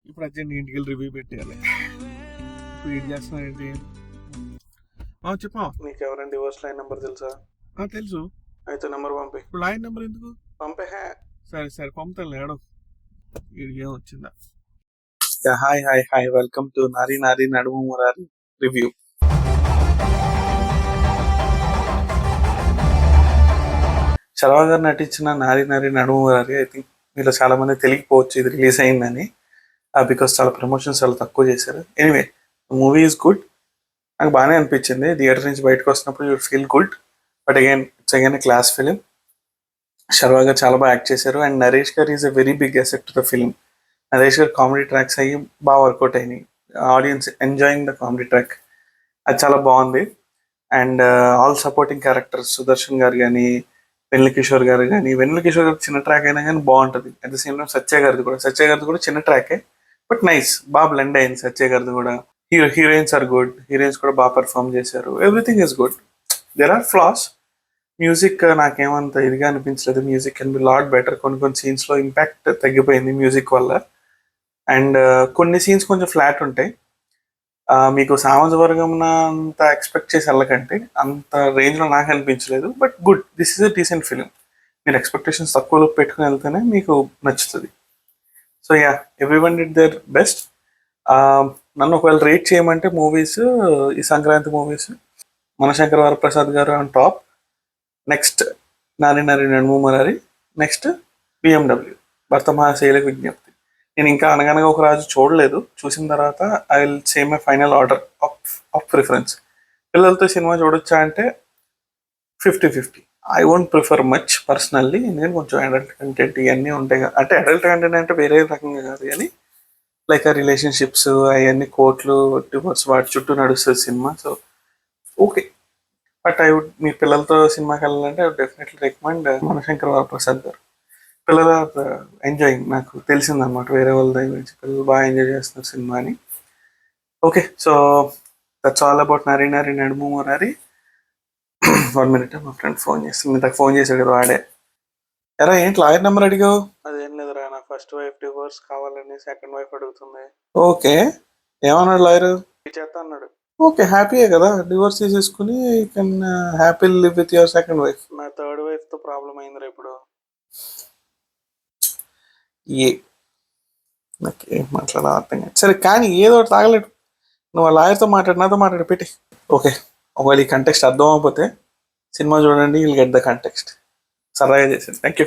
ఇప్పుడు అర్జెంట్ ఇంటికి వెళ్ళి రివ్యూ పెట్టేయాలి. ఇప్పుడు ఏం చేస్తున్నానండి? చెప్పా. నీకు ఎవరైనా డివోర్స్ లైన్ నెంబర్ తెలుసా? తెలుసు. అయితే నెంబర్ పంపి. ఇప్పుడు లైన్ నెంబర్ ఎందుకు పంపే? సరే సరే పంపుతాను. ఏడో ఏం వచ్చిందా? Hi hi hi, welcome to నారి నారి నడుము మురారి రివ్యూ. శర్వా గారు నటించిన నారి నారి నడుము మురారి, ఐ థింక్ మీలో చాలా మంది తెలియకపోవచ్చు ఇది రిలీజ్ అయిందని, బికాస్ చాలా ప్రమోషన్స్ చాలా తక్కువ చేశారు. Anyway, movie is good. నాకు బాగానే అనిపించింది. థియేటర్ నుంచి బయటకు వస్తున్నప్పుడు you feel good. But again it's again class film. Sharwa garu చాలా బాగా యాక్ట్ చేశారు and Naresh garu is a very big asset to the film. Naresh garu comedy tracks అయ్యి బాగా వర్కౌట్ అయినాయి. Audience enjoying the comedy track, అది చాలా బాగుంది. And all supporting characters, Sudarshan garu కానీ, వెన్నెల కిషోర్ గారు కానీ, వెన్నెల కిషోర్ గారు చిన్న ట్రాక్ అయినా కానీ బాగుంటుంది. అట్ ద సేమ్ టైం సత్య గారిది కూడా చిన్న ట్రాకే, బట్ నైస్, బాగా బ్లెండ్ అయింది సత్య గారిది కూడా. హీరోయిన్స్ ఆర్ గుడ్, హీరోయిన్స్ కూడా బాగా పర్ఫామ్ చేశారు. Everything is good. There are flaws. Music నాకేమంత ఇదిగా అనిపించలేదు. Music can be lot better. కొన్ని సీన్స్లో ఇంపాక్ట్ తగ్గిపోయింది మ్యూజిక్ వల్ల. అండ్ కొన్ని సీన్స్ కొంచెం ఫ్లాట్ ఉంటాయి. మీకు సామాజిక వర్గం అంత ఎక్స్పెక్ట్ చేసి వెళ్ళకంటే అంత రేంజ్లో నాకు అనిపించలేదు. But good, this is a decent film. మీరు ఎక్స్పెక్టేషన్స్ తక్కువలో పెట్టుకుని వెళ్తేనే మీకు నచ్చుతుంది. So yeah, every one did their best. నన్ను ఒకవేళ రేట్ చేయమంటే మూవీస్, ఈ సంక్రాంతి మూవీస్, మనశంకర్ వరప్రసాద్ గారు ఆన్ టాప్, నెక్స్ట్ నారి నారి నడుము మురారి, నెక్స్ట్ బిఎండబ్ల్యూ భర్త మహాశైలకు విజ్ఞప్తి. నేను ఇంకా అనగనగా ఒక రాజు చూడలేదు. చూసిన తర్వాత I will say my final order of preference. పిల్లలతో సినిమా చూడొచ్చా అంటే 50-50. I won't prefer much personally, ఎందుకంటే కొంచెం అడల్ట్ కంటెంట్ ఇవన్నీ ఉంటాయి కదా. అంటే అడల్ట్ కంటెంట్ అంటే వేరే రకంగా కాదు కానీ, లైక్ ఆ రిలేషన్షిప్స్ అవన్నీ, కోర్టులు, డివోర్స్, వాటి చుట్టూ నడుస్తుంది సినిమా. So okay, but I would, మీ పిల్లలతో సినిమాకి వెళ్ళాలంటే I would definitely recommend Mana Shankar Varaprasad garu. పిల్లలు ఎంజాయింగ్, నాకు తెలిసిందనమాట వేరే వాళ్ళ దగ్గర నుంచి పిల్లలు బాగా ఎంజాయ్ చేస్తున్నారు సినిమాని. Okay, so that's all about నారి నారి నడుము మురారి. 1 minute, మా ఫ్రెండ్ ఫోన్ చేస్తుంది. ఇంతకు ఫోన్ చేశాడు కదా వాడే. ఎరా ఏంటి లాయర్ నెంబర్ అడిగావు? అదేం లేదురా, నా ఫస్ట్ వైఫ్ డివోర్స్ కావాలని సెకండ్ వైఫ్ అడుగుతుంది. ఓకే, ఏమన్నాడు లాయర్? చేస్తా అన్నాడు. ఓకే, హ్యాపీయే కదా, డివోర్స్ తీసేసుకుని you can happy live with your second wife. నా థర్డ్ వైఫ్ తో ప్రాబ్లం అయిందిరా ఇప్పుడు. ఏ నాకు ఏం మాట్లాడాలి అర్థం కాదు. సరే కానీ ఏదో ఒకటి తాగలేడు. నువ్వు ఆ లాయర్తో మాట్లాడు, నాతో మాట్లాడు, పెట్టి. ఓకే, ఒకవేళ ఈ కంటెక్స్ట్ అర్థం అవ్వకపోతే సినిమా చూడండి, విల్ గెట్ ద కంటెక్స్ట్. సరదాగా చేశాను. Thank you.